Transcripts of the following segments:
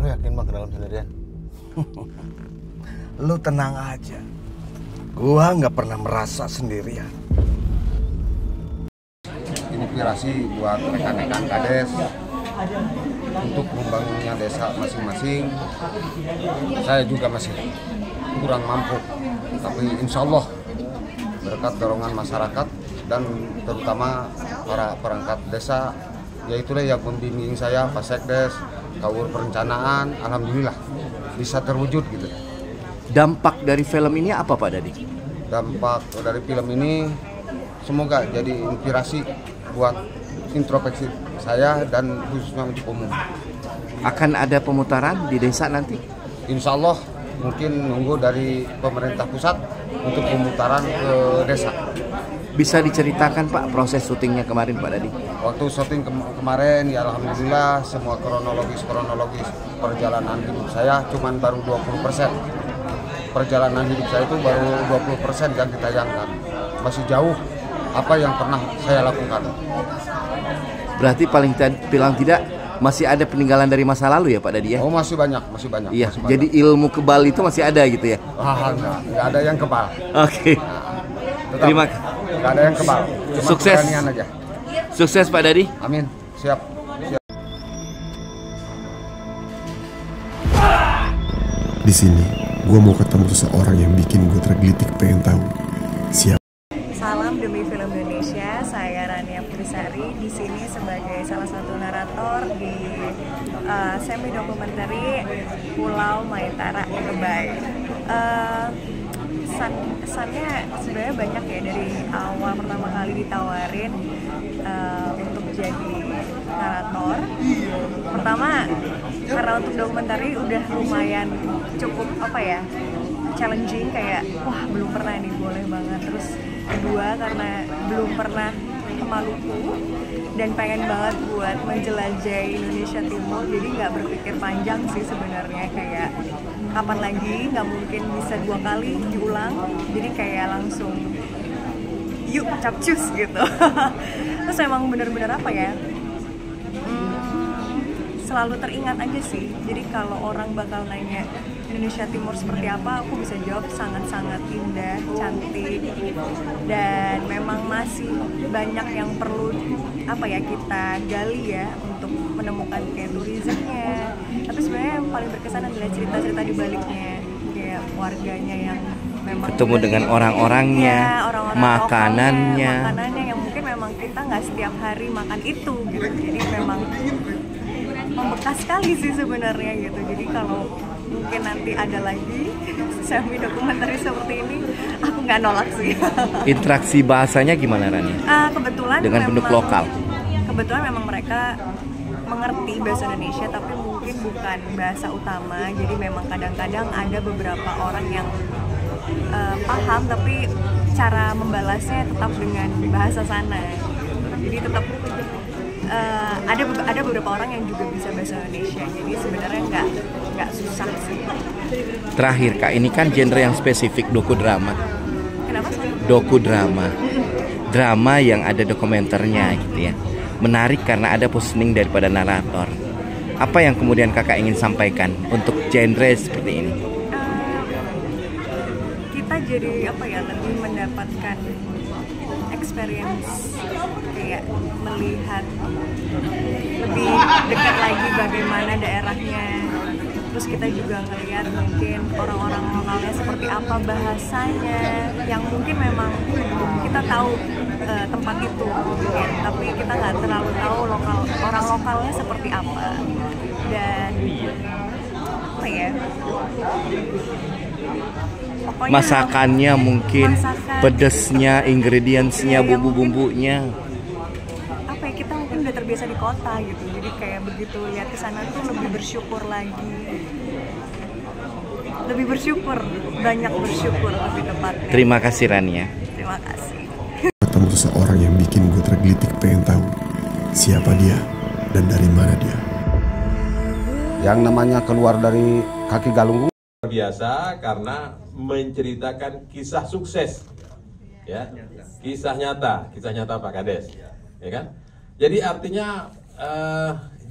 Lo yakin bang ke dalam sendirian? Lu tenang aja. Gua nggak pernah merasa sendirian. Inspirasi buat rekan-rekan Kades untuk membangunnya desa masing-masing. Saya juga masih kurang mampu, tapi insya Allah berkat dorongan masyarakat dan terutama para perangkat desa, yaitulah yang membimbing saya, Pak Sekdes, Kaur Perencanaan, alhamdulillah bisa terwujud gitu. Dampak dari film ini apa Pak Dadi? Dampak dari film ini semoga jadi inspirasi buat introspeksi saya dan khususnya untuk umum. Akan ada pemutaran di desa nanti? Insya Allah mungkin nunggu dari pemerintah pusat untuk pemutaran ke desa. Bisa diceritakan Pak proses syutingnya kemarin Pak Dadi? Waktu syuting kemarin ya alhamdulillah semua kronologis perjalanan hidup saya cuman baru 20%. Perjalanan hidup saya itu baru 20% yang ditayangkan. Masih jauh apa yang pernah saya lakukan. Berarti paling tidak masih ada peninggalan dari masa lalu ya Pak Dadi ya? Oh masih banyak. Iya, masih jadi banyak. ilmu kebal itu masih ada gitu ya? Enggak ada yang kebal. Oke. Terima kasih. Enggak ada yang kebal. Cuma Sukses. keberanian aja. Sukses Pak Dadi. Amin. Siap. Di sini, gue mau ketemu seseorang yang bikin gue tergelitik pengen tahu siapa. Salam demi film Indonesia, saya Rania Purisari di sini sebagai salah satu narator di semi dokumenter Pulau Maitara Kebai. Kesannya sebenarnya banyak ya dari awal pertama kali ditawarin untuk jadi narator. Pertama karena untuk dokumenter udah lumayan cukup challenging, kayak wah belum pernah nih, boleh banget. Terus kedua karena belum pernah ke Maluku dan pengen banget buat menjelajahi Indonesia Timur, jadi nggak berpikir panjang sih sebenarnya, kayak kapan lagi, nggak mungkin bisa 2 kali diulang, jadi kayak langsung yuk capcus gitu. Terus emang bener-bener selalu teringat aja sih. Jadi kalau orang bakal nanya Indonesia Timur seperti apa, aku bisa jawab sangat-sangat indah, cantik, dan memang masih banyak yang perlu kita gali ya untuk menemukan kayak turismenya. Tapi sebenarnya yang paling berkesan adalah cerita-cerita di baliknya, kayak warganya yang memang Ketemu dengan orang-orangnya, makanannya yang mungkin memang kita nggak setiap hari makan itu gitu. Jadi memang membekas sekali sih sebenarnya gitu. Jadi kalau mungkin nanti ada lagi semi dokumenter seperti ini, aku nggak nolak sih. interaksi bahasanya gimana Rania? Kebetulan dengan penduduk lokal. Kebetulan memang mereka mengerti bahasa Indonesia, tapi mungkin bukan bahasa utama. Jadi memang kadang-kadang ada beberapa orang yang paham, tapi cara membalasnya tetap dengan bahasa sana. Jadi tetap ada beberapa orang yang juga bisa bahasa Indonesia, jadi sebenarnya nggak susah sih. Terakhir Kak, ini kan genre yang spesifik dokudrama. Kenapa sih? Dokudrama, drama yang ada dokumenternya gitu ya. Menarik karena ada positioning daripada narator. Apa yang kemudian Kakak ingin sampaikan untuk genre seperti ini? Kita jadi lebih mendapatkan experience, kayak melihat lebih dekat lagi bagaimana daerahnya. Terus kita juga ngelihat mungkin orang-orang lokalnya seperti apa bahasanya, yang mungkin memang kita tahu tempat itu ya, tapi kita nggak terlalu tahu orang lokalnya seperti apa. Dan pokoknya masakannya mungkin, pedesnya, ingredientsnya, bumbu-bumbunya. Kita mungkin udah terbiasa di kota gitu, jadi kayak begitu lihat ke sana tuh lebih bersyukur lagi, banyak bersyukur lebih tepatnya. Terima kasih Rania. Terima kasih. Ketemu seseorang yang bikin gue tergelitik pengen tahu siapa dia dan dari mana dia. Yang namanya keluar dari kaki galunggung biasa karena menceritakan kisah sukses, ya, kisah nyata Pak Kades, ya kan? Jadi artinya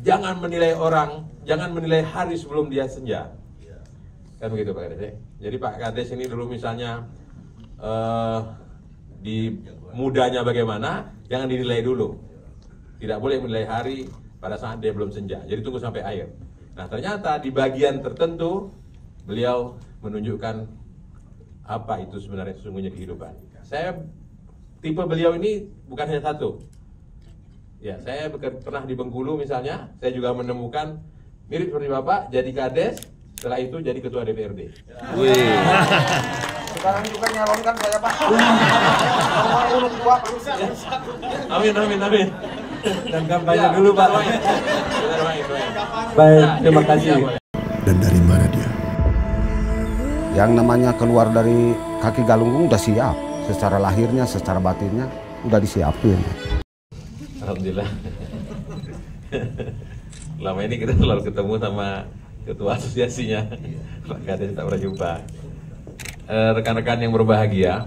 jangan menilai orang jangan menilai hari sebelum dia senja. Kan begitu Pak Kades ya? Jadi Pak Kades ini dulu misalnya di mudanya bagaimana, jangan dinilai dulu. Tidak boleh menilai hari pada saat dia belum senja. Jadi tunggu sampai akhir. Nah ternyata di bagian tertentu beliau menunjukkan apa itu sebenarnya sesungguhnya kehidupan. Saya tipe beliau ini bukan hanya satu. Ya, saya pernah di Bengkulu misalnya, saya juga menemukan mirip seperti Bapak, jadi Kades, setelah itu jadi Ketua DPRD. Wih. Sekarang juga nyalonkan saya Pak. Amin. Dan kampanye dulu Pak. Baik, terima kasih. Dan dari mana dia? Yang namanya keluar dari kaki Galunggung udah siap. Secara lahirnya, secara batinnya udah disiapin. Alhamdulillah. Lama ini kita selalu ketemu sama ketua asosiasinya, Pak Kades, tak pernah jumpa. Rekan-rekan yang berbahagia,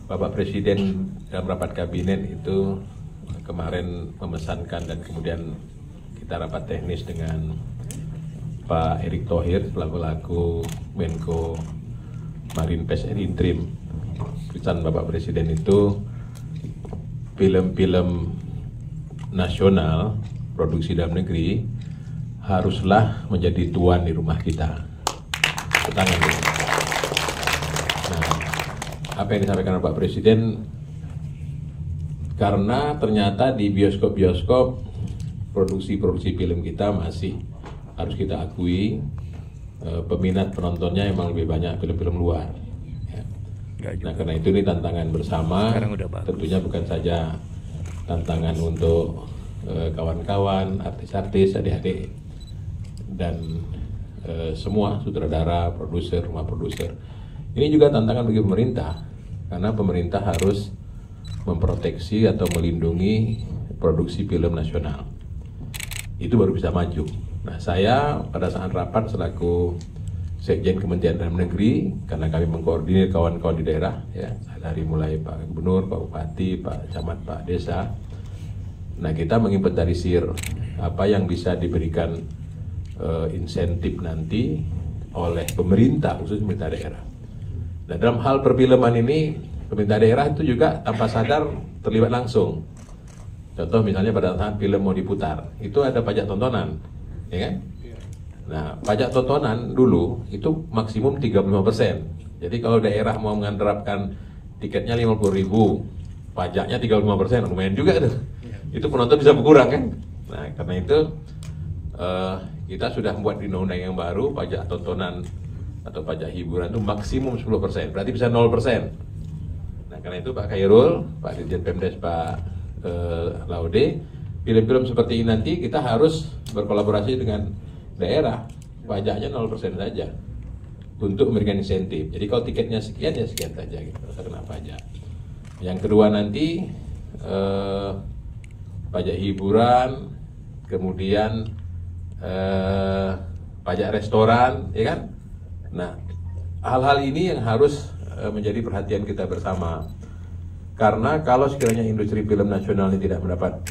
Bapak Presiden dalam rapat kabinet itu kemarin memesankan dan kemudian kita rapat teknis dengan Pak Erick Thohir selaku Menko Marinvest Interim. Pesan Bapak Presiden itu film-film nasional produksi dalam negeri haruslah menjadi tuan di rumah kita. Tangan dulu. Nah, apa yang disampaikan Pak Presiden, karena ternyata di bioskop-bioskop produksi film kita masih harus kita akui peminat penontonnya emang lebih banyak film-film luar. Ya. Nah karena itu ini tantangan bersama, tentunya bukan saja tantangan untuk kawan-kawan, artis-artis, adik-adik, dan semua sutradara, produser, rumah produser. Ini juga tantangan bagi pemerintah, karena pemerintah harus memproteksi atau melindungi produksi film nasional. Itu baru bisa maju. Nah, saya pada saat rapat selaku Sekjen Kementerian Dalam Negeri, karena kami mengkoordinir kawan-kawan di daerah, ya, dari mulai Pak Gubernur, Pak Bupati, Pak Camat, Pak Desa. Nah, kita menginventarisir apa yang bisa diberikan insentif nanti oleh pemerintah, khusus pemerintah daerah. Nah, dalam hal perfilman ini, pemerintah daerah itu juga tanpa sadar terlibat langsung. Contoh misalnya pada saat film mau diputar, itu ada pajak tontonan, ya kan? Nah, pajak tontonan dulu itu maksimum 35%. Jadi kalau daerah mau menerapkan tiketnya 50.000, pajaknya 35%, lumayan juga tuh. Itu penonton bisa berkurang kan? Nah, karena itu kita sudah membuat di undang-undang yang baru, pajak tontonan atau pajak hiburan itu maksimum 10%, berarti bisa 0%. Nah, karena itu Pak Khairul, Pak Dirjen Pemdes, Pak Laude, film-film seperti ini nanti kita harus berkolaborasi dengan daerah, pajaknya 0% saja untuk memberikan insentif. Jadi kalau tiketnya sekian ya sekian saja gitu, usah kena pajak. Yang kedua nanti pajak hiburan, kemudian pajak restoran, ya kan? Nah, hal-hal ini yang harus menjadi perhatian kita bersama. Karena kalau sekiranya industri film nasional ini tidak mendapat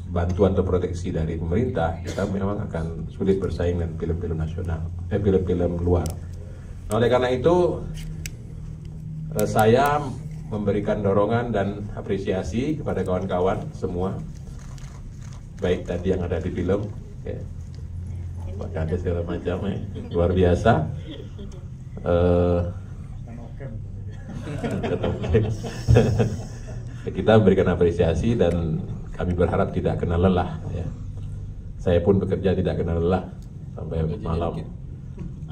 bantuan atau proteksi dari pemerintah, kita memang akan sulit bersaing dengan film-film nasional, film-film luar. Nah, oleh karena itu, saya memberikan dorongan dan apresiasi kepada kawan-kawan semua, baik tadi yang ada di film, ya, Pak Kades segala macam, ya, luar biasa. Kita memberikan apresiasi dan kami berharap tidak kena lelah, ya. Saya pun bekerja tidak kena lelah sampai malam.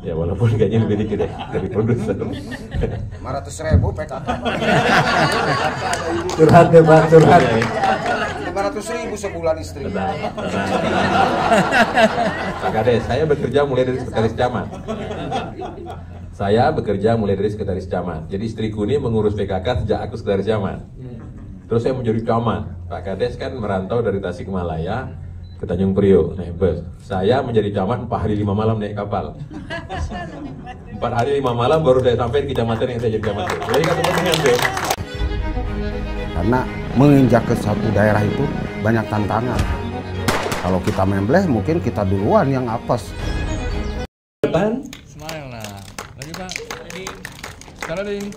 Ya walaupun gajinya lebih dikit ya dari produser. 500.000 PKK. Curhat ya Pak, curhat. 500.000 sebulan istri. Tenang. Pak Kades, saya bekerja mulai dari sekretaris camat. Jadi istriku ini mengurus PKK sejak aku sekretaris camat. Terus saya menjadi camat. Pak Kades kan merantau dari Tasikmalaya ke Tanjung Priok naik bus. Saya menjadi camat 4 hari 5 malam naik kapal. 4 hari 5 malam baru saya sampai di kecamatan yang saya jadi camat. Jadi kan kepentingan tuh. Karena menginjak ke satu daerah itu banyak tantangan. Kalau kita membleh mungkin kita duluan yang apes. Depan. Smile nah. Lagi Pak. Starting.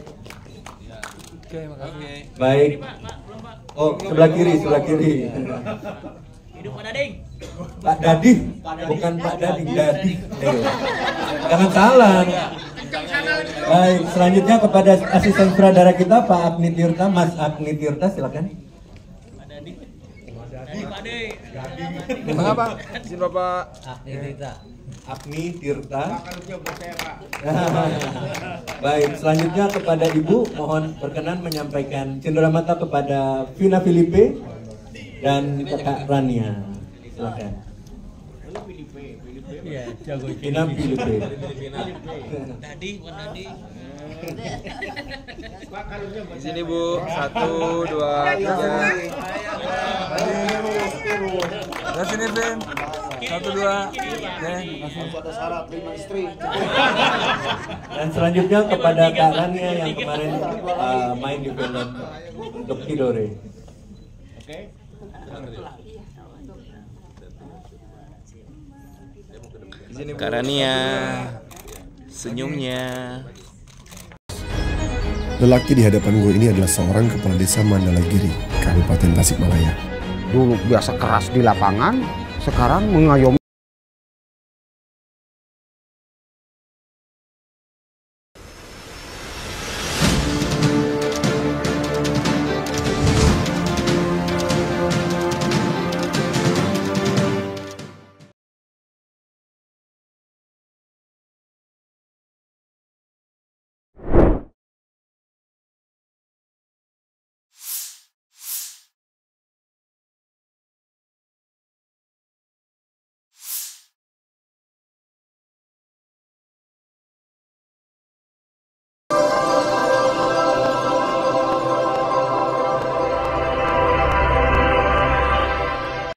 Oke, makasih. Baik. Oh, sebelah kiri, sebelah kiri. Hidup Pak Dading. Pak Dading, bukan Pak Dading, Dading. Jangan salah. Baik, selanjutnya kepada asisten sutradara kita Pak Agni Tirta, Mas Agni Tirta, silakan. Pak Dading. Pak De. Mengapa? Izin Bapak. Agni Tirta. Baik, selanjutnya kepada Ibu, mohon berkenan menyampaikan cenderamata kepada Vina Filipe dan Kakak Rania. Silakan. Vina Filipe. Dadi, bukan Dadi. Di sini Bu. 1, 2, 3. Di sini Vin. 1, 2. Ada syarat 5 istri. Dan selanjutnya kepada Kak Rania yang kemarin main di film untuk Tidore. Kak Rania, senyumnya. Lelaki di hadapan gue ini adalah seorang kepala desa Mandalagiri, Kabupaten Tasikmalaya. Dulu biasa keras di lapangan, sekarang mengayomi